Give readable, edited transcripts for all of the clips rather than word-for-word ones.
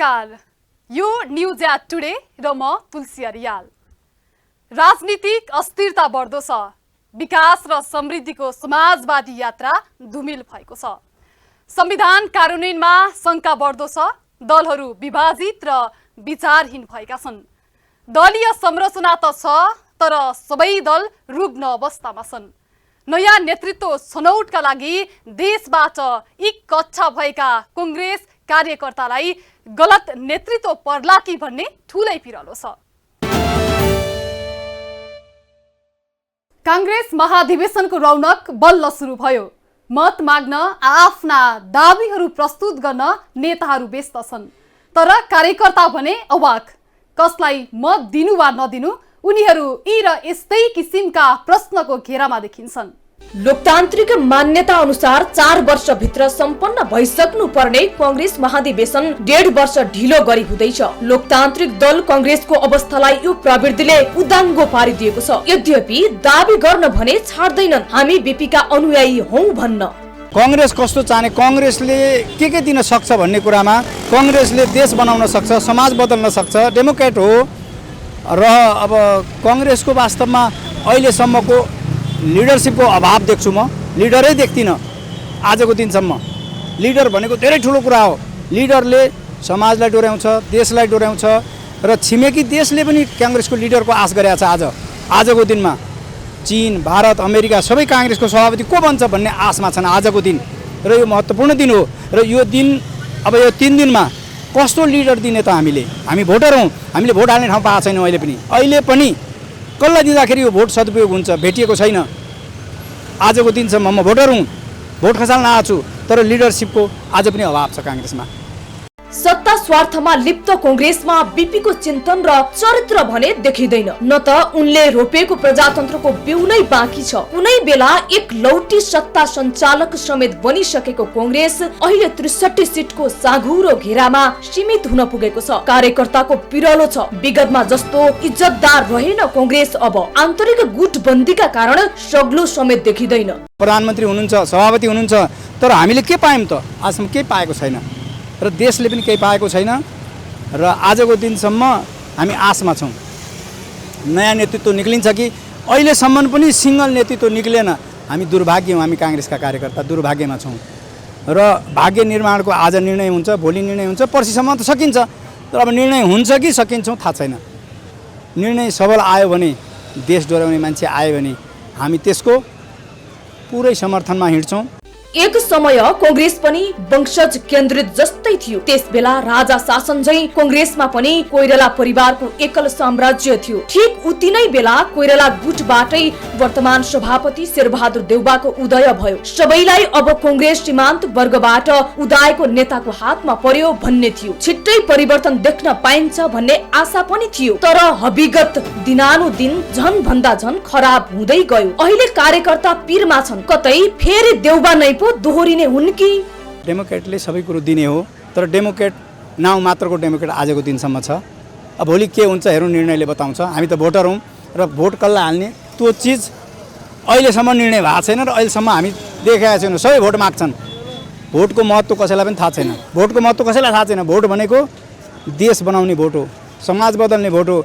नमस्कार, यो news at today र म तुलसी अरियाल। राजनीतिक अस्थिरता बढ्दो छ, विकास र समृद्धिको समाजवादी यात्रा धुमिल भएको छ। संविधान कार्यान्वयनमा शंका बढ्दो छ, दलहरू विभाजित र विचारहीन भएका छन्। दलीय संरचना त छ, तर सबै दल रुग्ण अवस्थामा छन्। नयाँ नेतृत्व छनौटका लागि देशबाट इकच्छा भएका कांग्रेस कार्यकर्तालाई गलत नेतृत्व पर्ला कि भन्ने ठूलै पिरलो छ। कांग्रेस महाधिवेशनको रौनक बल्ल सुरु भयो। मत माग्न आफ्ना दाबीहरू प्रस्तुत गर्न नेताहरू व्यस्त छन्, तर कार्यकर्ता भने अवाक। कसलाई मत दिनु वा नदिनु उनीहरू यी र यस्तै किसिमका प्रश्नको घेरामा देखिन्छन्। लोकतान्त्रिक मान्यता अनुसार 4 वर्षभित्र सम्पन्न भइसक्नु पर्ने कांग्रेस महाधिवेशन 1.5 वर्ष ढिलो गरी हुँदैछ। लोकतान्त्रिक दल कांग्रेसको अवस्थालाई यो प्रवृत्तिले उदाङ्गो पारिदिएको छ। यद्यपि दाबी गर्न भने छाड्दैनन् हामी बीपीका अनुयायी हौं भन्न। कांग्रेस कस्तो चाहने, कांग्रेसले के दिन सक्छ भन्ने कुरामा कांग्रेसले देश बनाउन सक्छ, समाज बदल्न सक्छ, डेमोक्रेट हो। र अब कांग्रेसको वास्तवमा अहिलेसम्मको लिडरशिपको अभाव देख्छु म। लिडरै देख्दिनँ आजको दिनसम्म। लिडर भनेको धेरै ठुलो कुरा हो। लिडरले समाजलाई डोर्याउँछ, देशलाई डोर्याउँछ र छिमेकी देशले पनि कांग्रेसको लिडरको आश गरेको छ। आजको दिनमा चीन, भारत, अमेरिका सबै कांग्रेसको सभापति को बन्छ भन्ने आशमा छन् आजको दिन। र यो महत्त्वपूर्ण दिन हो। र यो दिन अब यो 3 दिनमा कस्तो लिडर दिने त हामी भोटर हौँ। हामीले भोट हाल्ने ठाउँ पाएको छैनौँ। अहिले पनि कसलाई दिँदाखेरि यो भोट सदुपयोग हुन्छ भेटिएको छैन। आजको दिनसम्म म भोटर हुँ, भोट खसाल्न आएको छु, तर लिडरशिपको आज पनि अभाव छ कांग्रेसमा। सत्ता स्वार्थमा लिप्त कांग्रेसमा बीपीको चिन्तन र चरित्र भने देखिँदैन। न त उनले रोपेको प्रजातन्त्रको बिउ नै बाँकी छ। कुनै बेला एक लौटी सत्ता सञ्चालक समेत बनिसकेको कांग्रेस अहिले 63 सिटको साँघुरो घेरामा सीमित हुन पुगेको छ। कार्यकर्ताको पिरलो छ। विगतमा जस्तो इज्जतदार रहेन कांग्रेस। अब आन्तरिक गुटबन्दीका कारण सग्लो समेत देखिँदैन। प्रधानमन्त्री हुनुहुन्छ, सभापति हुनुहुन्छ, तर हामीले के पायौँ त? आजसम्म केही पाएको छैन र देशले पनि केही पाएको छैन। र आजको दिनसम्म हामी आशमा छौँ नयाँ नेतृत्व निक्लिन्छ कि। अहिलेसम्म पनि सिङ्गल नेतृत्व निक्लेन। हामी दुर्भाग्य हौँ, हामी कांग्रेसका कार्यकर्ता दुर्भाग्यमा छौँ। र भाग्य निर्माणको आज निर्णय हुन्छ, भोलि निर्णय हुन्छ, पर्सिसम्म त सकिन्छ। तर अब निर्णय हुन्छ कि सकिन्छौँ थाहा छैन। निर्णय सबल आयो भने, देश डोर्याउने मान्छे आयो भने हामी त्यसको पुरै समर्थनमा हिँड्छौँ। एक समय कांग्रेस पनि वंशज केन्द्रित जस्तै थियो। त्यसबेला राजा शासन झैं कांग्रेसमा पनि कोइराला परिवारको एकल साम्राज्य थियो। ठीक उति नै बेला कोइराला गुटबाटै वर्तमान सभापति शेरबहादुर देउवाको उदय भयो। सबैलाई अब कांग्रेस सीमान्त वर्गबाट उदाएको नेताको हातमा पर्यो भन्ने थियो। छिट्टै परिवर्तन देख्न पाइन्छ भन्ने आशा पनि थियो। तर हविगत दिनानुदिन झन भन्दा झन खराब हुँदै गयो। अहिले कार्यकर्ता पीरमा छन्। कतै फेरि देउवा नै दोहोरिने हुन् कि? डेमोक्रेटले सबै कुरो दिने हो, तर डेमोक्रेट नाउँ मात्रको डेमोक्रेट आजको दिनसम्म छ। अब भोलि के हुन्छ हेरौँ, निर्णयले बताउँछ। हामी त भोटर हौँ र भोट कसलाई हाल्ने त्यो चिज अहिलेसम्म निर्णय भएको छैन र अहिलेसम्म हामी देखेका छैनौँ। सबै भोट माग्छन्। भोटको महत्त्व कसैलाई पनि थाहा छैन। भोटको महत्त्व कसैलाई थाहा छैन। भोट भनेको देश बनाउने भोट हो, समाज बदल्ने भोट हो।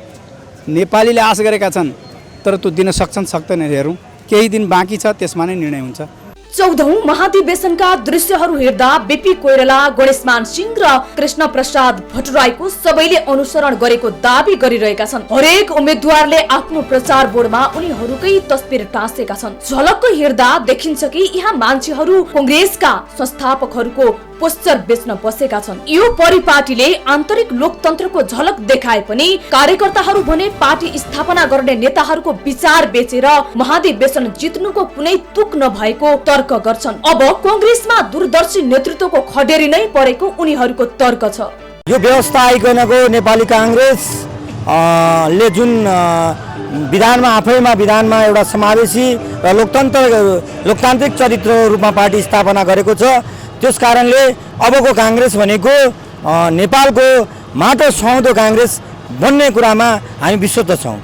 नेपालीले आश गरेका छन्, तर त्यो दिन सक्छन् सक्दैन हेरौँ। केही दिन बाँकी छ, त्यसमा नै निर्णय हुन्छ। 14औं महाधिवेशनका दृश्यहरू हेर्दा बीपी कोइराला, गणेशमान सिंह र कृष्ण प्रसाद भट्टराईको सबैले अनुसरण गरेको दाबी गरिरहेका छन्। हरेक उम्मेद्वारले आफ्नो प्रचार बोर्डमा उनीहरूकै तस्बिर टाँसेका छन्। झलक्क हेर्दा देखिन्छ कि यहाँ मान्छेहरू कांग्रेसका संस्थापकहरूको पोस्टर बेच्न बसेका छन्। यो परिपाटीले आन्तरिक लोकतन्त्रको झलक देखाए पनि कार्यकर्ताहरू भने पार्टी स्थापना गर्ने नेताहरूको विचार बेचेर महाधिवेशन जित्नुको कुनै तुक नभएको तर्क गर्छन्। अब कांग्रेसमा दूरदर्शी नेतृत्वको खडेरी नै परेको उनीहरूको तर्क छ। यो व्यवस्था आइकनको नेपाली कांग्रेस ले जुन विधानमा आफैमा विधानमा एउटा समावेशी र लोकतान्त्रिक चरित्र रूपमा पार्टी स्थापना गरेको छ। त्यस कारणले अबको कांग्रेस भनेको नेपालको माटो सुहाउँदो कांग्रेस बन्ने कुरामा हामी विश्वस्त छौँ।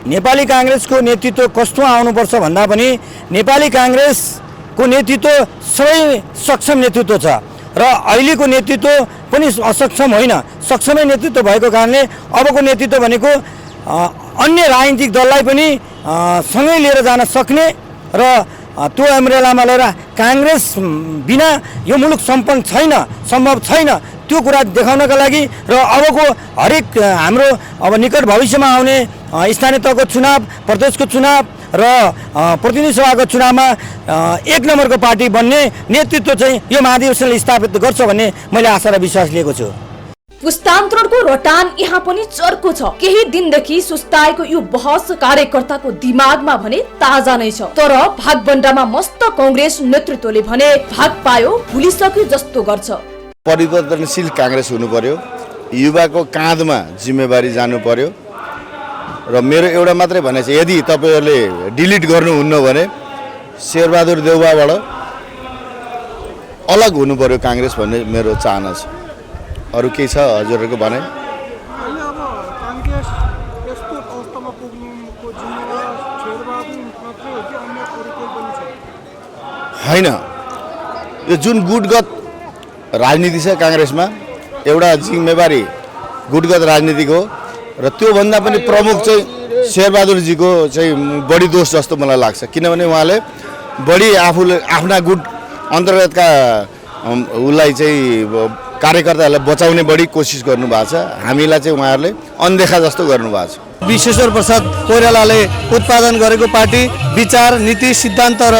नेपाली कांग्रेसको नेतृत्व कस्तो आउनुपर्छ भन्दा पनि नेपाली कांग्रेसको नेतृत्व सबै सक्षम नेतृत्व छ र अहिलेको नेतृत्व पनि असक्षम होइन, सक्षमै नेतृत्व भएको कारणले अबको नेतृत्व भनेको अन्य राजनीतिक दललाई पनि सँगै लिएर जान सक्ने र त्यो अम्ब्रेलामा लिएर काङ्ग्रेस बिना यो मुलुक सम्भव छैन त्यो कुरा देखाउनका लागि र अबको हरेक हाम्रो अब निकट भविष्यमा आउने स्थानीय तहको चुनाव, प्रदेशको चुनाव र प्रतिनिधि सभाको चुनावमा एक नम्बरको पार्टी बन्ने नेतृत्व चाहिँ यो महाधिवेशनले स्थापित गर्छ भन्ने मैले आशा र विश्वास लिएको छु। पुस्तान्तरणको रटान यहाँ पनि चर्को छ। केही दिनदेखि सुस्ताएको यो बहस कार्यकर्ताको दिमागमा भने ताजा नै छ। तर भागबण्डामा मस्त कांग्रेस नेतृत्वले भने भाग पायो भुलिसक्यो जस्तो गर्छ। परिवर्तनशील कांग्रेस हुनु पर्यो, युवाको काँधमा जिम्मेवारी जानु पर्यो र मेरो एउटा मात्रै भनाइ छ, यदि तपाईहरुले डिलिट गर्नुहुन्न भने शेरबहादुर देउवाबाट अलग हुनु पर्यो कांग्रेस भन्ने मेरो चाहना छ। अरु के छ हजुरहरुको भनाइ? हैन, यो जुन गुटगत राजनीति छ कांग्रेसमा एउटा जिम्मेवारी गुटगत राजनीतिक हो र त्यो भन्दा पनि प्रमुख चाहिँ शेरबहादुर जीको चाहिँ बढी दोष जस्तो मलाई लाग्छ। किनभने उहाँले बढी आफूले आफ्ना गुट अन्तर्गतका उलाई चाहिँ कार्यकर्ताहरूलाई बचाउने बढी कोसिस गर्नु भएको छ। हामीलाई चाहिँ उहाँहरूले अनदेखा जस्तो गर्नु भएको छ। विश्वेश्वर प्रसाद कोइरालाले उत्पादन गरेको पार्टी विचार, नीति, सिद्धान्त र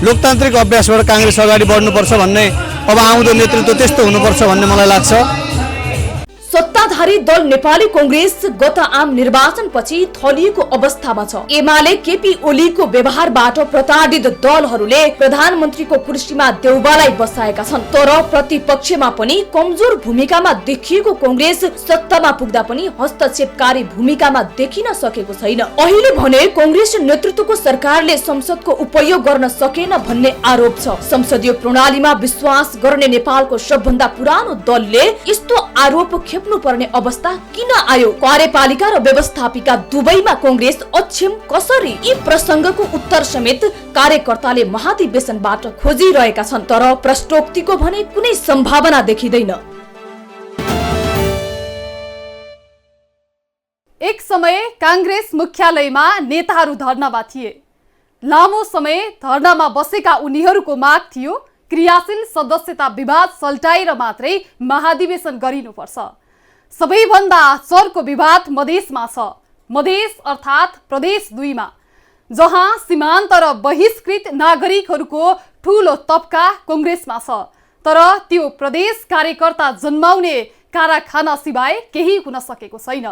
लोकतान्त्रिक अभ्यासबाट कांग्रेस अगाडि बढ्नुपर्छ भन्ने, अब आउँदो नेतृत्व त्यस्तो हुनुपर्छ भन्ने मलाई लाग्छ। सत्ताधारी दल नेपाली कांग्रेस गत आम निर्वाचनपछि थलिएको अवस्थामा छ। एमाले केपी ओलीको व्यवहारबाट प्रताडित दलहरूले प्रधानमन्त्रीको कुर्सीमा देउबालाई बसाएका छन्। तर प्रतिपक्षमा पनि कमजोर भूमिकामा देखिएको कांग्रेस सत्तामा पुग्दा पनि हस्तक्षेपकारी भूमिकामा देखिन सकेको छैन। अहिले भने कांग्रेस नेतृत्वको सरकारले संसदको उपयोग गर्न सकेन भन्ने आरोप छ। संसदीय प्रणालीमा विश्वास गर्ने नेपालको सबभन्दा पुरानो दलले यस्तो आरोप खेप्नु पर्ने अवस्था किन आयो? कार्यपालिका र व्यवस्थापिका दुवैमा कांग्रेस अक्षम कसरी? यी प्रसंगको उत्तर समेत कार्यकर्ताले महाधिवेशनबाट खोजिरहेका छन्। तर प्रश्नोक्तिको भने कुनै सम्भावना देखिँदैन। एक समय कांग्रेस मुख्यालयमा नेताहरू धरनामा थिए। लामो समय धरनामा बसेका उनीहरूको माग थियो क्रियाशील सदस्यता विवाद सल्टाएर मात्रै महाधिवेशन गरिनुपर्छ। सबैभन्दा चर्को विवाद मधेसमा छ। मधेस अर्थात् प्रदेश 2 मा, जहाँ सीमान्त र बहिष्कृत नागरिकहरूको ठूलो तबका कांग्रेसमा छ। तर त्यो प्रदेश कार्यकर्ता जन्माउने कारखाना सिवाय केही हुन सकेको छैन।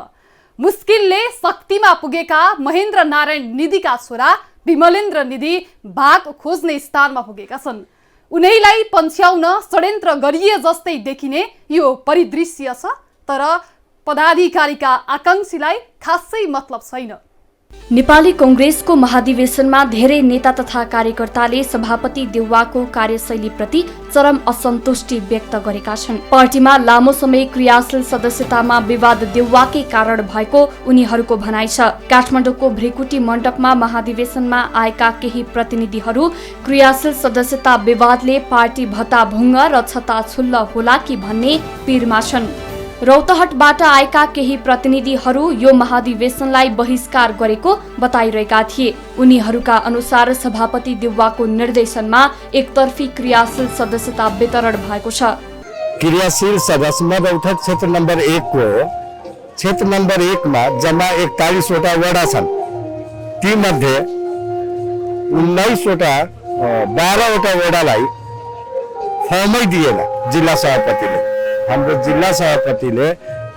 मुस्किलले शक्तिमा पुगेका महेन्द्र नारायण निधिका छोरा विमलेन्द्र निधि भाग खोज्ने स्थानमा पुगेका छन्। उनीलाई पन्छ्याउन षड्यन्त्र गरिए जस्तै देखिने यो परिदृश्य छ। तर पदाधिकारीका आकांक्षीलाई खासै मतलब छैन। नेपाली कांग्रेसको महाधिवेशनमा धेरै नेता तथा कार्यकर्ताले सभापति देउवाको कार्यशैलीप्रति चरम असन्तुष्टि व्यक्त गरेका छन्। पार्टीमा लामो समय क्रियाशील सदस्यतामा विवाद देउवाकै कारण भएको उनीहरूको भनाइ छ। काठमाडौँको भ्रिकुटी मण्डपमा महाधिवेशनमा आएका केही प्रतिनिधिहरू क्रियाशील सदस्यता विवादले पार्टी भत्ताभुङ्ग र छताछुल्ल होला कि भन्ने पिरमा छन्। रौतहटबाट आएका केही प्रतिनिधिहरू यो महाधिवेशनलाई बहिष्कार गरेको बताइरहेका थिए। उनीहरूका अनुसार सभापति देउवाको निर्देशनमा एकतर्फी क्रियाशील सदस्यता वितरण भएको छ। क्रियाशील सदस्य रौतहट क्षेत्र नम्बर 1 को क्षेत्र नम्बर 1 मा जम्मा 41 वटा वडा छन्। ती मध्ये 19 वटा 12 वटा वडालाई फर्मै दिएन जिल्ला सभापतिले। हाम्रो जिल्ला सभापतिले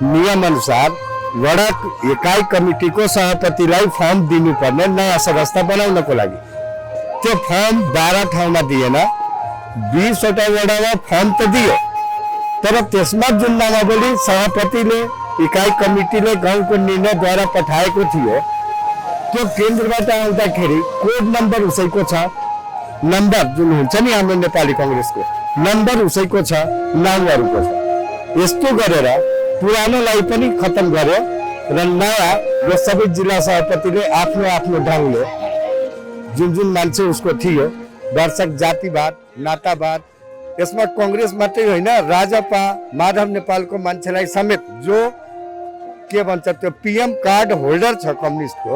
नियम अनुसार वडा इकाइ कमिटीको सभापतिलाई फर्म दिनुपर्ने नयाँ सदस्य बनाउनको लागि। त्यो फर्म 12 ठाउँमा दिएन, 20 वटा वडामा फर्म त दियो, तर त्यसमा जुन नामावली सभापतिले इकाइ कमिटीले गाउँको निर्णयद्वारा पठाएको थियो त्यो केन्द्रबाट आउँदाखेरि कोड नम्बर उसैको छ, नम्बर जुन हुन्छ नि हाम्रो नेपाली कांग्रेसको नम्बर उसैको छ, नामहरूको छ। यस्तो गरेर पुरानोलाई पनि खत्म गर्यो र नयाँ यो सबै जिल्ला सभापतिले आफ्नो आफ्नो ढङ्गले जुन जुन मान्छे उसको थियो दर्शक जातिवाद, नातावाद यसमा कङ्ग्रेस मात्रै होइन, राजपा माधव नेपालको मान्छेलाई समेत जो के भन्छ त्यो पिएम कार्ड होल्डर छ कम्युनिस्टको,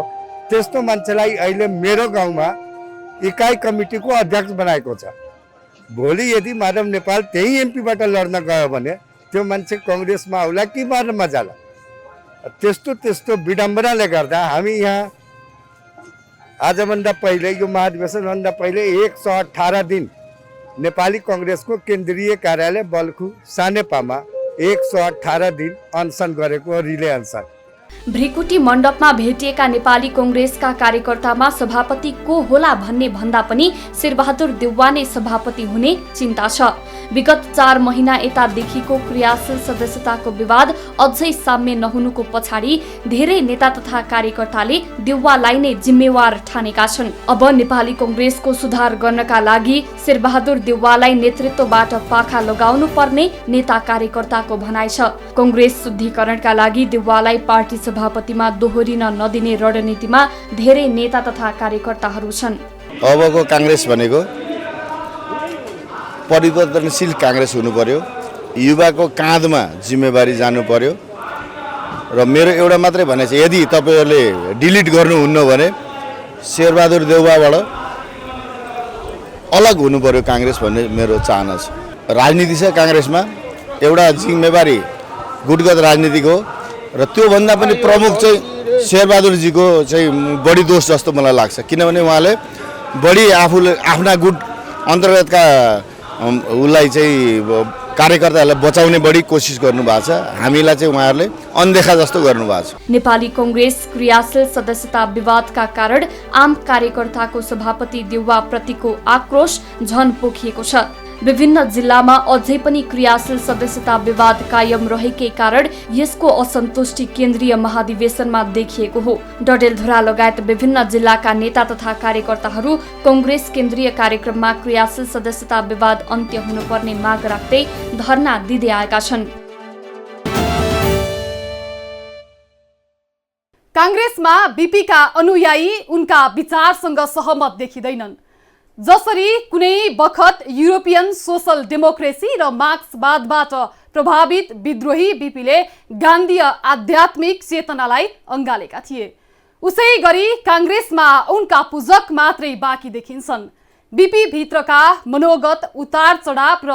त्यस्तो मान्छेलाई अहिले मेरो गाउँमा इकाइ कमिटीको अध्यक्ष बनाएको छ। भोलि यदि माधव नेपाल त्यही एमपीबाट लड्न गयो भने त्यो मान्छे कङ्ग्रेसमा आउला कि माधवमा जाला। त्यस्तो विडम्बनाले गर्दा हामी यहाँ आजभन्दा पहिले, यो महाधिवेशनभन्दा पहिले 118 दिन नेपाली कङ्ग्रेसको केन्द्रीय कार्यालय बल्खु सानेपामा 118 दिन अनसन गरेको रिले अनसन। भ्रिकुटी मण्डपमा भेटिएका नेपाली कङ्ग्रेसका कार्यकर्तामा सभापति को होला भन्ने भन्दा पनि शेरबहादुर देउवा नै सभापति हुने चिन्ता छ। विगत 4 महिना यतादेखिको क्रियाशील सदस्यताको विवाद अझै साम्य नहुनुको पछाडि धेरै नेता तथा कार्यकर्ताले देउवालाई नै जिम्मेवार ठानेका छन्। अब नेपाली कङ्ग्रेसको सुधार गर्नका लागि शेरबहादुर देउवालाई नेतृत्वबाट पाखा लगाउनु पर्ने नेता कार्यकर्ताको भनाइ छ। कङ्ग्रेस शुद्धिकरणका लागि देउवालाई पार्टी सभापतिमा दोहोरिन नदिने रणनीतिमा धेरै नेता तथा कार्यकर्ताहरू छन्। अबको काङ्ग्रेस भनेको परिवर्तनशील काङ्ग्रेस हुनु पर्यो, युवाको काँधमा जिम्मेवारी जानु पर्यो। र मेरो एउटा मात्रै भनाइ छ, यदि तपाईँहरूले डिलिट गर्नुहुन्न भने शेरबहादुर देउवाबाट अलग हुनु पर्यो काङ्ग्रेस भन्ने मेरो चाहना छ। राजनीति छ काङ्ग्रेसमा, एउटा जिम्मेवारी गुटगत राजनीतिको, र त्योभन्दा पनि प्रमुख चाहिँ शेरबहादुरजीको चाहिँ बढी दोष जस्तो मलाई लाग्छ। किनभने उहाँले बढी आफूले आफ्ना गुट अन्तर्गतका उसलाई चाहिँ कार्यकर्ताहरूलाई बचाउने बढी कोसिस गर्नुभएको छ। हामीलाई चाहिँ उहाँहरूले अनदेखा जस्तो गर्नुभएको छ। नेपाली कङ्ग्रेस क्रियाशील सदस्यता विवादका कारण आम कार्यकर्ताको सभापति देउवा प्रतिको आक्रोश झन पोखिएको छ। विभिन्न जिल्लामा अझै पनि क्रियाशील सदस्यता विवाद कायम रहेकै कारण यसको असन्तुष्टि केन्द्रीय महाधिवेशनमा देखिएको हो। डडेलधुरा लगायत विभिन्न जिल्लाका नेता तथा कार्यकर्ताहरू कङ्ग्रेस केन्द्रीय कार्यक्रममा क्रियाशील सदस्यता विवाद अन्त्य हुनुपर्ने माग राख्दै धरना दिँदै आएका छन्। काङ्ग्रेसमा बीपीका अनुयायी उनका विचारसँग सहमत देखिँदैनन्। जसरी कुनै बखत युरोपियन सोसल डेमोक्रेसी र मार्क्सवादबाट प्रभावित विद्रोही बीपीले गान्धीय आध्यात्मिक चेतनालाई अँगालेका थिए, उसै गरी काङ्ग्रेसमा उनका पूजक मात्रै बाँकी देखिन्छन्। बीपी भित्रका मनोगत उतार चढाव र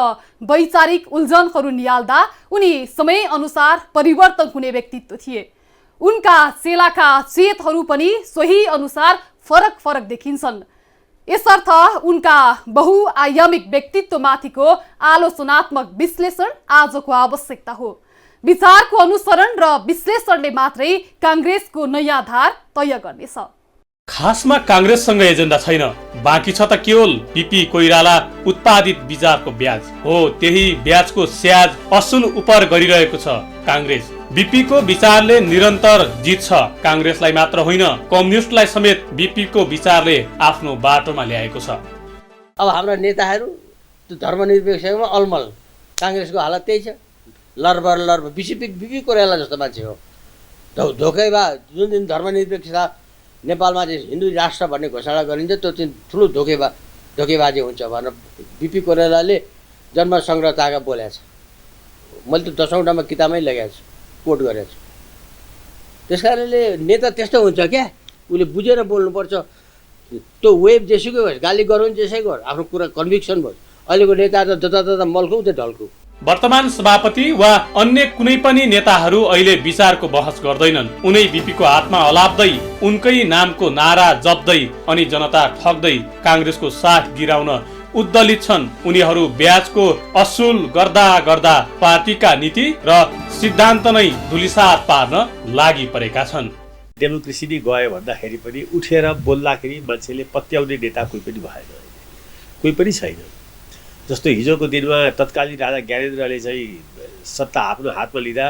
वैचारिक उल्झनहरू निहाल्दा उनी समय अनुसार परिवर्तन हुने व्यक्तित्व थिए। उनका चेलाका चेतहरू पनि सोही अनुसार फरक देखिन्छन्। यसर्थ उनका बहुआयामिक व्यक्तित्वमाथिको आलोचनात्मक विश्लेषण आजको आवश्यकता हो। विचारको अनुसरण र विश्लेषणले मात्रै काङ्ग्रेसको नयाँ धार तय गर्नेछ। खासमा काङ्ग्रेससँग एजेन्डा छैन, बाँकी छ त केवल बीपी कोइराला उत्पादित विचारको ब्याज हो। त्यही ब्याजको स्याज असुल उपर गरिरहेको छ काङ्ग्रेस। बीपी को विचारले निरन्तर जित्छ, काङ्ग्रेसलाई मात्र होइन कम्युनिस्टलाई समेत बीपी को विचारले आफ्नो बाटोमा ल्याएको छ। अब हाम्रा नेताहरू त्यो धर्मनिरपेक्षमा अलमल, काङ्ग्रेसको हालत त्यही छ, लरबर बीपी कोइराला जस्तो मान्छे हो। धोकेबा जुन दिन धर्मनिरपेक्षता नेपालमा चाहिँ हिन्दू राष्ट्र भन्ने घोषणा गरिन्छ त्यो चाहिँ ठुलो धोकेबाजी हुन्छ भनेर बीपी कोइरालाले जन्म सङ्ग्रहताका बोलेको छ। मैले त 10औं वटामा किताबमै लेखेको छु, कोट गरेको छु। त्यस कारणले नेता त्यस्तो हुन्छ क्या, उसले बुझेर बोल्नुपर्छ। त्यो वेब जेसुकै होस्, गाली गरौँ जेसै गर, आफ्नो कुरा कन्भिक्सन भयो। अहिलेको नेता त जता मल्कौ त्यो ढल्कौ। वर्तमान सभापति वा अन्य कुनै पनि नेताहरू अहिले विचारको बहस गर्दैनन्। उनै बीपीको हातमा हलाप्दै उनकै नामको नारा जप्दै अनि जनता ठग्दै काङ्ग्रेसको साथ गिराउन उद्दलित छन्। उनीहरू ब्याजको असुल गर्दा पार्टीका नीति र सिद्धान्त नै धुलिसात पार्न लागि परेका छन्। डेमोक्रेसी नै गयो भन्दाखेरि पनि उठेर बोल्दाखेरि मान्छेले पत्याउने नेता कोही पनि भएन, कोही पनि छैन। जस्तो हिजोको दिनमा तत्कालीन राजा ज्ञानेन्द्रले चाहिँ सत्ता आफ्नो हातमा लिँदा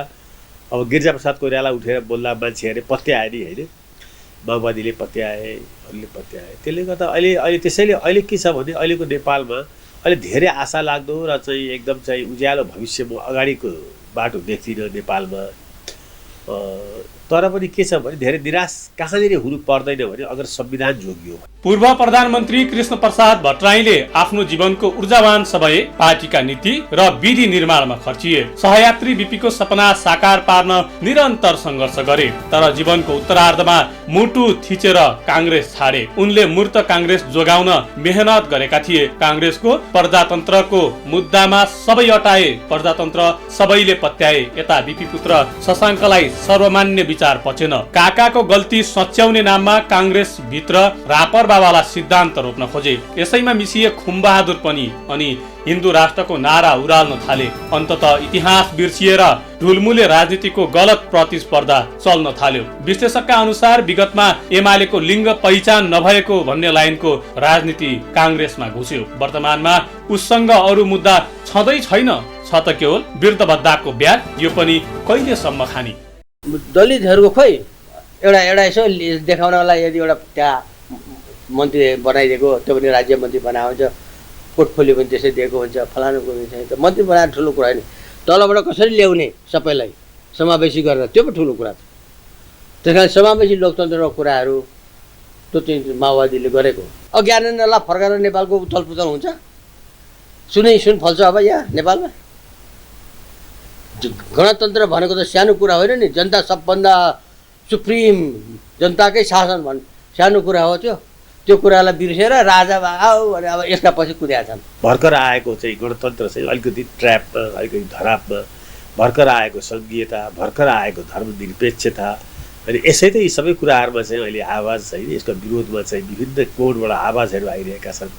अब गिरिजाप्रसाद कोइराला उठेर बोल्दा मान्छेहरूले पत्याए नि होइन, माओवादीले पत्याए, अरूले पत्याए। त्यसले गर्दा अहिले त्यसैले अहिले के छ भने अहिलेको नेपालमा अहिले धेरै आशा लाग्दो र चाहिँ एकदम चाहिँ उज्यालो भविष्य म अगाडिको बाटो देख्दिनँ नेपालमा। तर पनि के छ भने धेरै निराश कहाँनिर हुनु पर्दैन भने अगर संविधान जोगियो। पूर्व प्रधानमन्त्री कृष्ण प्रसाद भट्टराईले आफ्नो जीवनको ऊर्जावान समय पार्टीका नीति र विधि निर्माणमा खर्चिए। सहयात्री बीपीको सपना साकार पार्न निरन्तर सङ्घर्ष गरे, तर जीवनको उत्तरार्धमा मुटु थिचेर काङ्ग्रेस छाडे। उनले मूर्त काङ्ग्रेस जोगाउन मेहनत गरेका थिए। काङ्ग्रेसको प्रजातन्त्रको मुद्दामा सबै अटाए, प्रजातन्त्र सबैले पत्याए। यता बीपी पुत्र शशाङ्कलाई सर्वमान्य विचार पचेन। काकाको गल्ती सच्याउने नाममा काङ्ग्रेस भित्र रापर बाबालाई सिद्धान्त रोप्न खोजे। यसैमा मिसिए खुमबहादुर पनि अनि हिन्दू राष्ट्रको नारा उराल्न थाले। अन्ततः इतिहास बिर्सिएर ढुलमुले राजनीतिको गलत प्रतिस्पर्धा चल्न थाल्यो। विश्लेषकका अनुसार विगतमा एमालेको लिङ्ग पहिचान नभएको भन्ने लाइनको राजनीति काङ्ग्रेसमा घुस्यो। वर्तमानमा उसँग अरू मुद्दा छँदै छैन, छ त केवल वृद्धभत्ताको ब्याज। यो पनि कहिलेसम्म खानी? दलितहरूको खोइ एउटा यसो देखाउनलाई यदि एउटा त्यहाँ मन्त्री बनाइदिएको, त्यो पनि राज्य मन्त्री बनाएको हुन्छ, पोर्टफोलियो पनि त्यसै दिएको हुन्छ, फलानु त मन्त्री बनाएर ठुलो कुरा होइन। तलबाट कसरी ल्याउने सबैलाई समावेशी गरेर, त्यो पनि ठुलो कुरा छ। त्यस कारण समावेशी लोकतन्त्रको कुराहरू त्यो चाहिँ माओवादीले गरेको। ज्ञानेन्द्रलाई फर्काएर नेपालको उथलपुथल हुन्छ, सुन फल्छ अब यहाँ नेपालमा। गणतन्त्र भनेको त सानो कुरा होइन नि, जनता सबभन्दा सुप्रिम, जनताकै शासन सानो कुरा हो त्यो। त्यो कुरालाई बिर्सेर राजा आऊ भने अब यसका पछि कुद्या छन्। भर्खर आएको चाहिँ गणतन्त्र चाहिँ अलिकति ट्र्यापमा, अलिकति धरापमा, भर्खर आएको सङ्घीयता, भर्खर आएको धर्मनिरपेक्षता, अनि यसै त यी सबै कुराहरूमा चाहिँ अहिले आवाज छैन। यसका विरोधमा चाहिँ विभिन्न कोणबाट आवाजहरू आइरहेका छन्।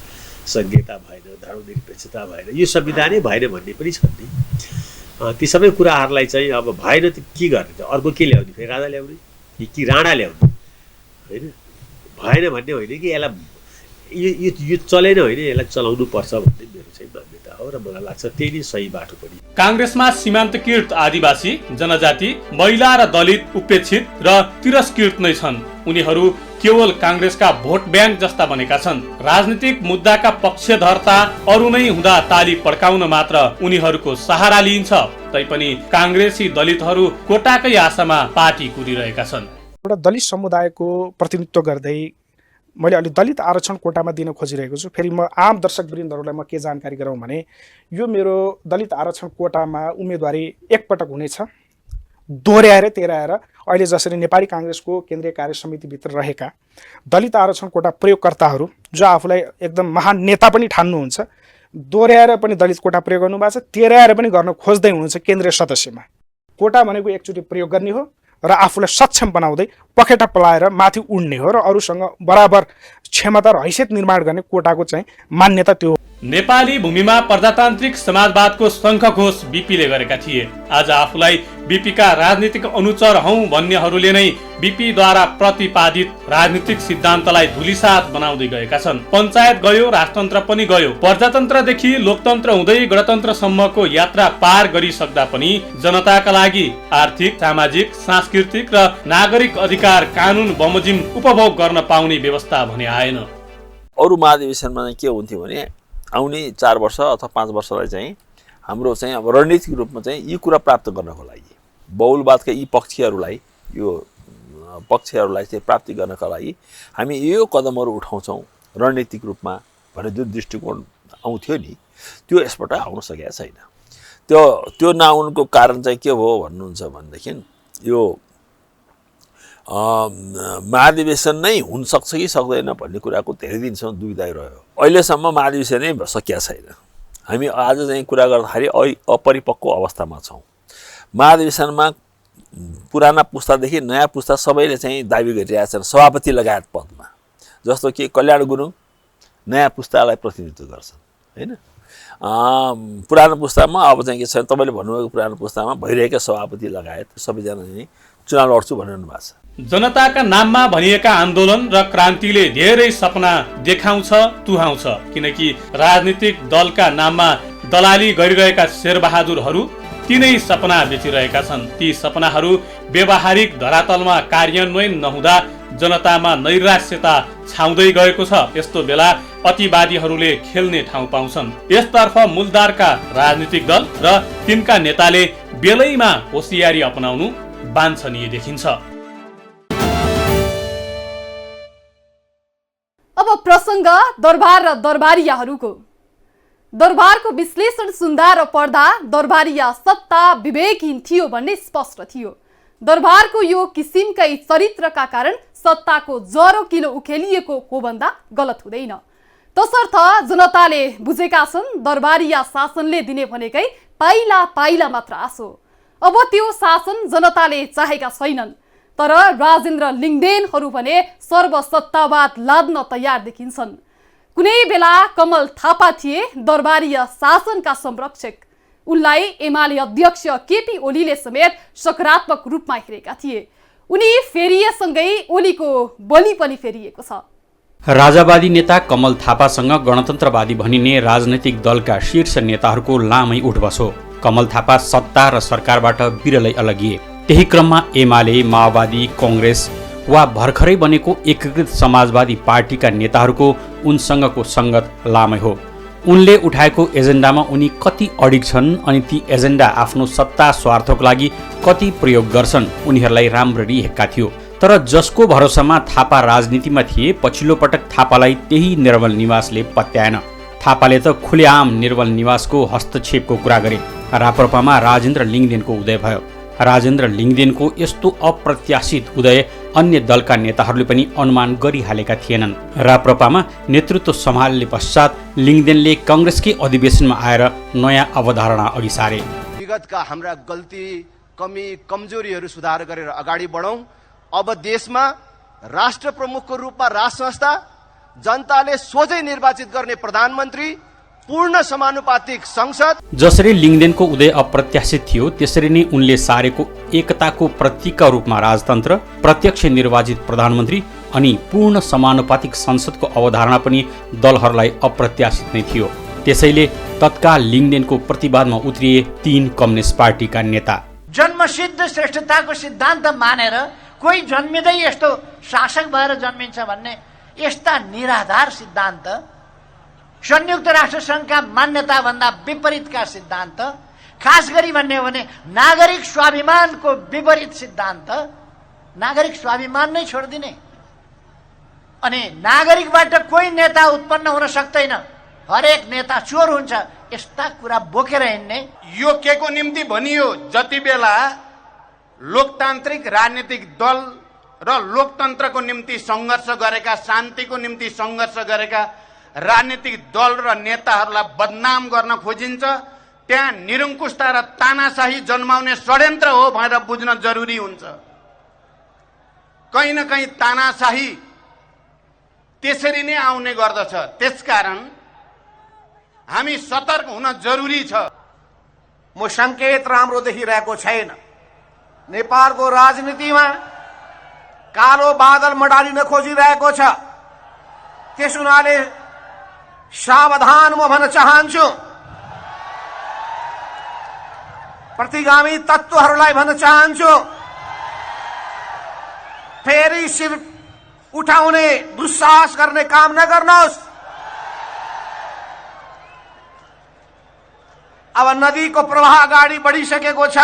सङ्घीयता भएन, धर्मनिरपेक्षता भएन, यो संविधानै भएन भन्ने पनि छन् नि। ती सबै कुराहरूलाई चाहिँ अब भएन त के गर्ने त? अर्को के ल्याउने? फेरि राजा ल्याउने कि राणा ल्याउने? होइन, भएन भन्ने होइन कि यसलाई यो चलेन होइन, यसलाई चलाउनु पर्छ भन्ने मेरो चाहिँ मान्यता हो र मलाई लाग्छ त्यही नै सही बाटो पनि। काङ्ग्रेसमा सीमान्तकृत आदिवासी जनजाति, महिला र दलित उपेक्षित र तिरस्कृत नै छन्। उनीहरू केवल काङ्ग्रेसका भोट ब्याङ्क जस्ता बनेका छन्। राजनीतिक मुद्दाका पक्षधर्ता अरू नै हुँदा ताली पड्काउन मात्र उनीहरूको सहारा लिइन्छ। तैपनि काङ्ग्रेसी दलितहरू कोटाकै आशामा पार्टी कुदिरहेका छन्। एउटा दलित समुदायको प्रतिनिधित्व गर्दै मैले अलि दलित आरक्षण कोटामा दिन खोजिरहेको छु। फेरि म आम दर्शकवृन्दहरूलाई म के जानकारी गराउँ भने यो मेरो दलित आरक्षण कोटामा उम्मेदवारी एकपटक हुनेछ, दोहोऱ्याएर तेह्राएर। अहिले जसरी नेपाली काङ्ग्रेसको केन्द्रीय कार्य समितिभित्र रहेका दलित आरक्षण कोटा प्रयोगकर्ताहरू जो आफूलाई एकदम महान नेता पनि ठान्नुहुन्छ, दोहोऱ्याएर पनि दलित कोटा प्रयोग गर्नुभएको छ, तेह्राएर पनि गर्न खोज्दै हुनुहुन्छ केन्द्रीय सदस्यमा। कोटा भनेको एकचोटि प्रयोग गर्ने हो र आफूलाई सक्षम बनाउँदै पखेटा पलाएर माथि उड्ने हो र अरूसँग बराबर क्षमता र हैसियत निर्माण गर्ने कोटाको चाहिँ मान्यता त्यो हो। नेपाली भूमिमा प्रजातान्त्रिक समाजवादको शङ्खघोष बीपीले गरेका थिए। आज आफूलाई बीपीका राजनीतिक अनुचर हौं भन्नेहरूले नै बीपीद्वारा प्रतिपादित राजनीतिक सिद्धान्तलाई धुलिसात बनाउँदै गएका छन्। पञ्चायत गयो, राजतन्त्र पनि गयो। प्रजातन्त्रदेखि लोकतन्त्र हुँदै गणतन्त्रसम्मको यात्रा पार गरिसक्दा पनि जनताका लागि आर्थिक, सामाजिक, सांस्कृतिक र नागरिक अधिकार कानुन बमोजिम उपभोग गर्न पाउने व्यवस्था भने आएन। अरू महाधिवेशनमा के हुन्थ्यो भने आउने 4 वर्ष अथवा 5 वर्षलाई चाहिँ हाम्रो चाहिँ अब रणनीतिक रूपमा चाहिँ यी कुरा प्राप्त गर्नको लागि बहुलवादका यी पक्षहरूलाई चाहिँ प्राप्ति गर्नका लागि हामी यो कदमहरू उठाउँछौँ रणनीतिक रूपमा भन्ने जुन दृष्टिकोण आउँथ्यो नि, त्यो यसबाट आउन सकेको छैन। त्यो नआउनुको कारण चाहिँ के हो भन्नुहुन्छ भनेदेखि यो महाधिवेशन नै हुन सक्छ कि सक्दैन भन्ने कुराको धेरै दिनसम्म दुविधा रह्यो। अहिलेसम्म महाधिवेशनै सकिया छैन। हामी आज चाहिँ कुरा गर्दाखेरि अपरिपक्व अवस्थामा छौँ। महाधिवेशनमा पुराना पुस्तादेखि नयाँ पुस्ता सबैले चाहिँ दाबी गरिरहेका छन् सभापति लगायत पदमा। जस्तो कि कल्याण गुरुङ नयाँ पुस्तालाई प्रतिनिधित्व गर्छन् होइन। पुरानो पुस्तामा अब चाहिँ के छ तपाईँले भन्नुभएको पुरानो पुस्तामा भइरहेका सभापति लगायत सबैजना चाहिँ चुनाव लड्छु भनिरहनु भएको छ। जनताका नाममा भनिएका आन्दोलन र क्रान्तिले धेरै सपना देखाउँछ, तुहाउँछ। किनकि राजनीतिक दलका नाममा दलाली गरिरहेका शेरबहादुरहरू तिनै सपना बेचिरहेका छन्। ती सपनाहरू व्यवहारिक धरातलमा कार्यान्वयन नहुँदा जनतामा नैराश्यता छाउँदै गएको छ। यस्तो बेला अतिवादीहरूले खेल्ने ठाउँ पाउँछन्। यसतर्फ मूलधारका राजनीतिक दल र तिनका नेताले बेलैमा होसियारी अपनाउनु वाञ्छनीय देखिन्छ। प्रसङ्ग दरबार र दरबारियाहरूको। दरबारको विश्लेषण सुन्दा र पढ्दा दरबारिया सत्ता विवेकहीन थियो भन्ने स्पष्ट थियो। दरबारको यो किसिमकै चरित्रका कारण सत्ताको जरो किलो उखेलिएको हो भन्दा गलत हुँदैन। तसर्थ जनताले बुझेका छन् दरबारिया शासनले दिने भनेकै पाइला पाइला मात्र आसो। अब त्यो शासन जनताले चाहेका छैनन्। तर राजेन्द्र लिङ्गदेनहरू भने सर्वसत्तावाद लाद्न तयार देखिन्छन्। कुनै बेला कमल थापा थिए दरबारिया शासनका संरक्षक। उनलाई एमाले अध्यक्ष केपी ओलीले समेत सकारात्मक रूपमा हेरेका थिए। उनी फेरिएसँगै ओलीको बलि पनि फेरिएको छ। राजावादी नेता कमल थापासँग गणतन्त्रवादी भनिने राजनैतिक दलका शीर्ष नेताहरूको लामै उठबस हो। कमल थापा सत्ता र सरकारबाट बिरलै अलगिए। त्यही क्रममा एमाले, माओवादी, कङ्ग्रेस वा भर्खरै बनेको एकीकृत समाजवादी पार्टीका नेताहरूको उनसँगको सङ्गत लामै हो। उनले उठाएको एजेन्डामा उनी कति अडिग छन् अनि ती एजेन्डा आफ्नो सत्ता स्वार्थको लागि कति प्रयोग गर्छन् उनीहरूलाई राम्ररी हेक्का थियो। तर जसको भरोसामा थापा राजनीतिमा थिए पछिल्लो पटक थापालाई त्यही निर्मल निवासले पत्याएन। थापाले त खुलेआम निर्मल निवासको हस्तक्षेपको कुरा गरे। राप्रपामा राजेन्द्र लिङ्गदेनको उदय भयो। राजेन्द्र लिङ्गदेनको यस्तो अप्रत्याशित उदय अन्य दलका नेताहरूले पनि अनुमान गरिहालेका थिएनन्। राप्रपामा नेतृत्व सम्हाल्ने पश्चात लिङ्गदेनले कङ्ग्रेसकै अधिवेशनमा आएर नयाँ अवधारणा अघि सारे। विगतका हाम्रा गल्ती, कमी, कमजोरीहरू सुधार गरेर अगाडि बढौँ। अब देशमा राष्ट्र प्रमुखको रूपमा राज संस्था, जनताले सोझै निर्वाचित गर्ने प्रधानमन्त्री, पूर्ण समानुपातिक संसद। जसरी लिङ्गदेनको उदय अप्रत्याशित थियो त्यसरी नै उनले सारेको एकताको प्रतीकका रूपमा राजतन्त्र, प्रत्यक्ष निर्वाचित प्रधानमन्त्री अनि पूर्ण समानुपातिक संसदको अवधारणा पनि दलहरूलाई अप्रत्याशित नै थियो। त्यसैले तत्काल लिङ्गदेनको प्रतिवादमा उत्रिए 3 कम्युनिस्ट पार्टीका नेता। जन्मसिद्ध श्रेष्ठताको सिद्धान्त मानेर कोही जन्मिँदै यस्तो शासक भएर जन्मिन्छ भन्ने यस्ता निराधार सिद्धान्त, संयुक्त राष्ट्र सङ्घका मान्यताभन्दा विपरीतका सिद्धान्त, खास गरी भन्ने हो भने नागरिक स्वाभिमानको विपरीत सिद्धान्त, नागरिक स्वाभिमान नै छोडिदिने अनि नागरिकबाट कोही नेता उत्पन्न हुन सक्दैन, हरेक नेता चोर हुन्छ, यस्ता कुरा बोकेर हिँड्ने। यो के को निम्ति भनियो? जति बेला लोकतान्त्रिक राजनीतिक दल र लोकतन्त्रको निम्ति सङ्घर्ष गरेका, शान्तिको निम्ति सङ्घर्ष गरेका राजनीतिक दल र नेताहरूलाई बदनाम गर्न खोजिन्छ, त्यहाँ निरङ्कुशता र तानाशाही जन्माउने षड्यन्त्र हो भनेर बुझ्न जरुरी हुन्छ। कहीँ न कहीँ तानाशाही त्यसरी नै आउने गर्दछ। त्यसकारण हामी सतर्क हुन जरुरी छ। म सङ्केत राम्रो देखिरहेको छैन। नेपालको राजनीतिमा कालो बादल मडालिन खोजिरहेको छ। त्यस हुनाले सावधान म भन्न चाहन्छु। प्रतिगामी तत्त्वहरूलाई भन्न चाहन्छु, फेरि शिर उठाउने दुस्साहस गर्ने काम नगर्नुहोस्। अब नदीको प्रवाह अगाडि बढिसकेको छ,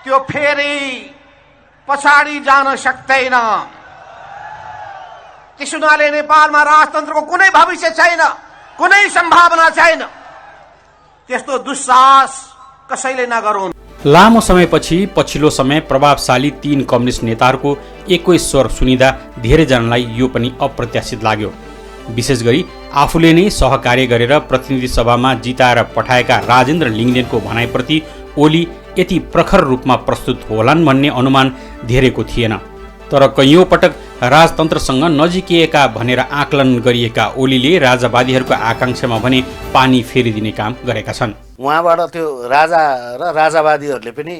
त्यो फेरि पछाडि जान सक्दैन। त्यस हुनाले नेपालमा राजतन्त्रको कुनै भविष्य छैन, कुनै सम्भावना छैन। त्यस्तो दुस्साहस कसैले नगरून्। लामो समयपछि पछिल्लो समय प्रभावशाली 3 कम्युनिस्ट नेताहरूको एकै स्वर सुनिँदा धेरैजनालाई यो पनि अप्रत्याशित लाग्यो। विशेष गरी आफूले नै सहकार्य गरेर प्रतिनिधि सभामा जिताएर पठाएका राजेन्द्र लिङ्गदेनको भनाइप्रति ओली यति प्रखर रूपमा प्रस्तुत होलान् भन्ने अनुमान धेरैको थिएन। तर कैयौँ पटक राजतन्त्रसँग नजिकिएका भनेर आकलन गरिएका ओलीले राजावादीहरूको आकाङ्क्षामा भने पानी फेरिदिने काम गरेका छन्। उहाँबाट त्यो राजा र राजावादीहरूले पनि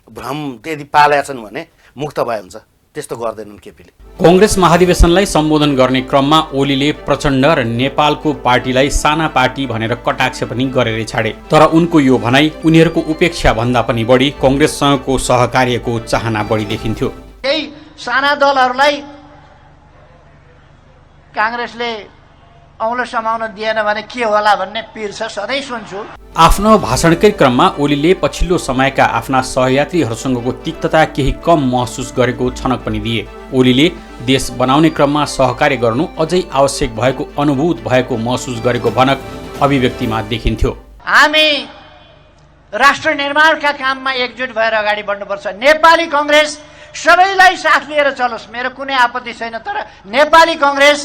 भ्रम त्यदि पालेका छन् भने मुक्त भए हुन्छ, त्यस्तो गर्दैनन् केपीले। कङ्ग्रेस महाधिवेशनलाई सम्बोधन गर्ने क्रममा ओलीले प्रचण्ड र नेपालको पार्टीलाई साना पार्टी भनेर कटाक्ष पनि गरेर छाडे। तर उनको यो भनाइ उनीहरूको उपेक्षा भन्दा पनि बढी कङ्ग्रेससँगको सहकार्यको चाहना बढी देखिन्थ्यो। केही साना दलहरूलाई काङ्ग्रेसले औँलो समाउन दिएन भने के होला भन्ने पीर छ, सधैँ सुन्छु। आफ्नो भाषणकै क्रममा ओलीले पछिल्लो समयका आफ्ना सहयात्रीहरूसँगको तिक्तता केही कम महसुस गरेको छनक पनि दिए। ओलीले देश बनाउने क्रममा सहकार्य गर्नु अझै आवश्यक भएको अनुभूत भएको महसुस गरेको भनक अभिव्यक्तिमा देखिन्थ्यो। हामी राष्ट्र निर्माणका काममा एकजुट भएर अगाडि बढ्नुपर्छ। नेपाली कङ्ग्रेस सबैलाई साथ लिएर चलोस्, मेरो कुनै आपत्ति छैन। तर नेपाली कङ्ग्रेस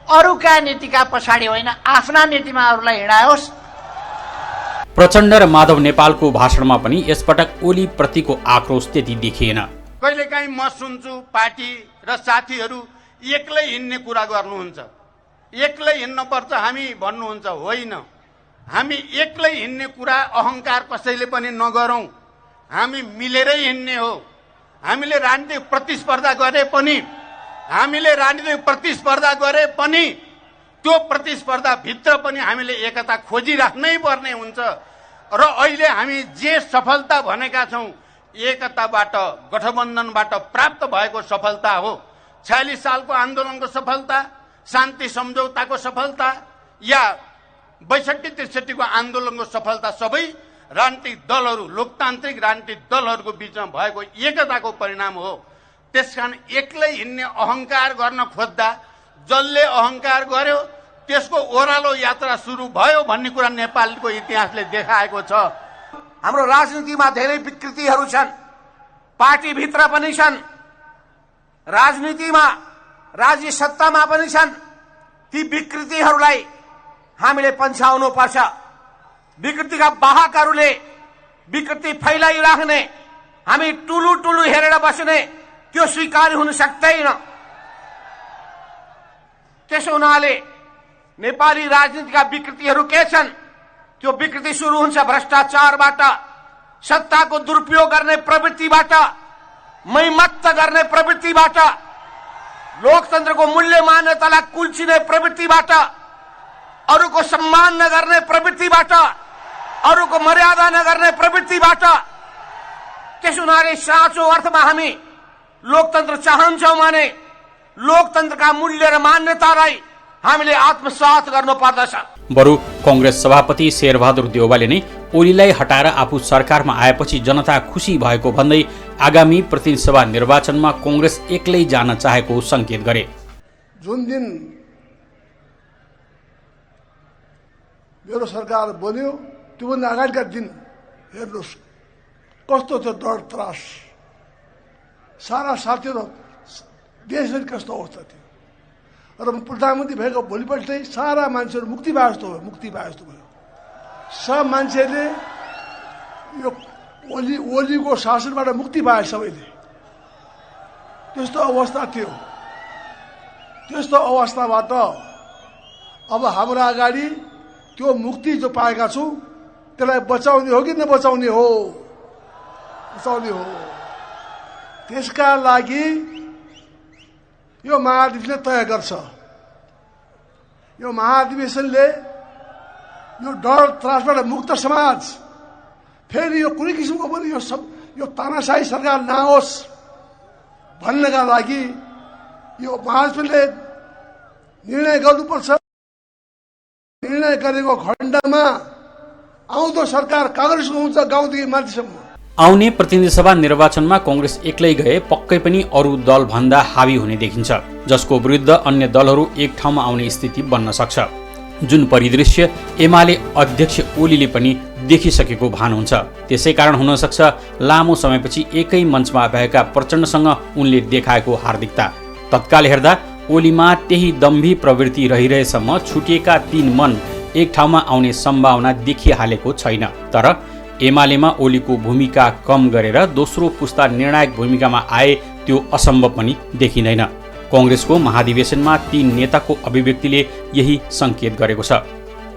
अरूका नीतिका पछाडि होइन, आफ्ना नीतिमा अरूलाई हिँडायोस्। प्रचण्ड र माधव नेपालको भाषणमा पनि यसपटक ओली प्रतिको आक्रोश त्यति देखिएन। कहिलेकाहीँ म सुन्छु पार्टी र साथीहरू एक्लै हिँड्ने कुरा गर्नुहुन्छ, एक्लै हिँड्नुपर्छ हामी भन्नुहुन्छ। होइन, हामी एक्लै हिँड्ने कुरा अहङ्कार कसैले पनि नगरौँ, हामी मिलेरै हिँड्ने हो। हामीले राजनीतिक प्रतिस्पर्धा गरे पनि त्यो प्रतिस्पर्धा भित्र पनि हामीले एकता खोजिराख्नै पर्ने हुन्छ। र अहिले हामी जे सफलता भनेका छौँ एकताबाट, गठबन्धनबाट प्राप्त भएको सफलता हो। 46 सालको आन्दोलनको सफलता, शान्ति सम्झौताको सफलता या 62-63 को आन्दोलनको सफलता सबै राजनीतिक दलहरू, लोकतान्त्रिक राजनीतिक दलहरूको बिचमा भएको एकताको परिणाम हो। त्यसकारण एक्लै हिँड्ने अहङ्कार गर्न खोज्दा जसले अहङ्कार गर्यो त्यसको ओह्रालो यात्रा सुरु भयो भन्ने कुरा नेपालको इतिहासले देखाएको छ। हाम्रो राजनीतिमा धेरै विकृतिहरू छन्, पार्टीभित्र पनि छन्, राजनीतिमा राज्य सत्तामा पनि छन्। ती विकृतिहरूलाई हामीले पन्छाउनु पर्छ। विकृतिका वाहकहरूले विकृति फैलाइराख्ने, हामी टुलु टुलु हेरेर बस्ने, त्यो स्वीकार हुन सक्दैन। त्यसो हुनाले नेपाली राजनीतिका विकृतिहरू के छन्? त्यो विकृति सुरु हुन्छ भ्रष्टाचारबाट, सत्ताको दुरुपयोग गर्ने प्रवृत्तिबाट, मैमत्त गर्ने प्रवृत्तिबाट, लोकतन्त्रको मूल्य मान्यतालाई कुल्चिने प्रवृत्तिबाट, अरूको सम्मान नगर्ने प्रवृत्तिबाट, अरूको मर्यादा नगर्ने प्रवृत्तिबाट। त्यसो हुनाले साँचो अर्थमा हामी लोकतन्त्र चाहन्छौँ भने लोकतन्त्रका मूल्य र मान्यतालाई हामीले आत्मसात गर्नुपर्दछ। बरु कांग्रेस सभापति शेरबहादुर देउवाले नै ओलीलाई हटाएर आफू सरकारमा आएपछि जनता खुसी भएको भन्दै आगामी प्रतिनिधि सभा निर्वाचनमा कांग्रेस एक्लै जान चाहेको संकेत गरे। जुन दिन मेरो सरकार बन्यो त्योभन्दा अगाडिका दिन हेर्नुहोस् कस्तो थियो डर त्रास, सारा साथीहरू देशभरि कस्तो अवस्था थियो। र प्रधानमन्त्री भएको भोलिपल्टै सारा मान्छेहरू मुक्ति पाए जस्तो भयो। सब मान्छेले यो ओलीको शासनबाट मुक्ति पाए सबैले। त्यस्तो अवस्था थियो। त्यस्तो अवस्थाबाट अब हाम्रो अगाडि त्यो मुक्ति जो पाएका छौँ त्यसलाई बचाउने हो कि नबचाउने हो? बचाउने हो। त्यसका लागि यो महाधिवेशनले तय गर्छ। यो महाधिवेशनले यो डर त्रासबाट मुक्त समाज, फेरि यो कुनै किसिमको पनि यो तानाशाही सरकार नआओस् भन्नका लागि यो महाधिवेशनले निर्णय गर्नुपर्छ। निर्णय गरेको खण्डमा आउँदो सरकार काङ्ग्रेसको हुन्छ गाउँदेखि माथिसम्म। आउने प्रतिनिधि सभा निर्वाचनमा कांग्रेस एक्लै गए पक्कै पनि अरू दल भन्दा हावी हुने देखिन्छ, जसको विरुद्ध अन्य दलहरू एक ठाउँमा आउने स्थिति बन्न सक्छ। जुन परिदृश्य एमाले अध्यक्ष ओलीले पनि देखिसकेको भान हुन्छ। त्यसैकारण हुन सक्छ लामो समयपछि एकै मञ्चमा भएका प्रचण्डसँग उनले देखाएको हार्दिकता तत्काल हेर्दा ओलीमा त्यही दम्भी प्रवृत्ति रहिरहेसम्म छुटिएका तीन मन एक ठाउँमा आउने सम्भावना देखिहालेको छैन। तर एमालेमा ओलीको भूमिका कम गरेर दोस्रो पुस्ता निर्णायक भूमिकामा आए त्यो असम्भव पनि देखिँदैन। कांग्रेसको महाधिवेशनमा तीन नेताको अभिव्यक्तिले यही संकेत गरेको छ।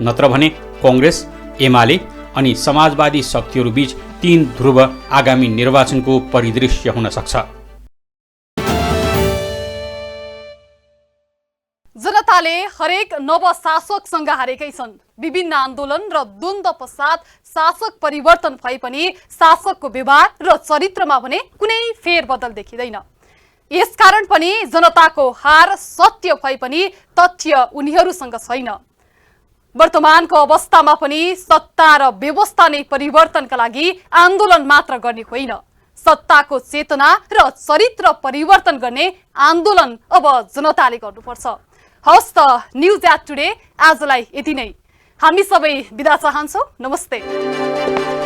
नत्र भने कांग्रेस, एमाले अनि समाजवादी शक्तिहरूबीच तीन ध्रुव आगामी निर्वाचनको परिदृश्य हुन सक्छ। जनताले हरेक नवशासकसँग हारेकै छन्। विभिन्न आन्दोलन र द्वन्द्व पश्चात शासक परिवर्तन भए पनि शासकको व्यवहार र चरित्रमा भने कुनै फेरबदल देखिँदैन। यसकारण पनि जनताको हार सत्य भए पनि तथ्य उनीहरूसँग छैन। वर्तमानको अवस्थामा पनि सत्ता र व्यवस्था नै परिवर्तनका लागि आन्दोलन मात्र गर्ने होइन, सत्ताको चेतना र चरित्र परिवर्तन गर्ने आन्दोलन अब जनताले गर्नुपर्छ। हवस् त, न्युज एट टुडे आजलाई यति नै। हामी सबै बिदा चाहन्छौँ। नमस्ते।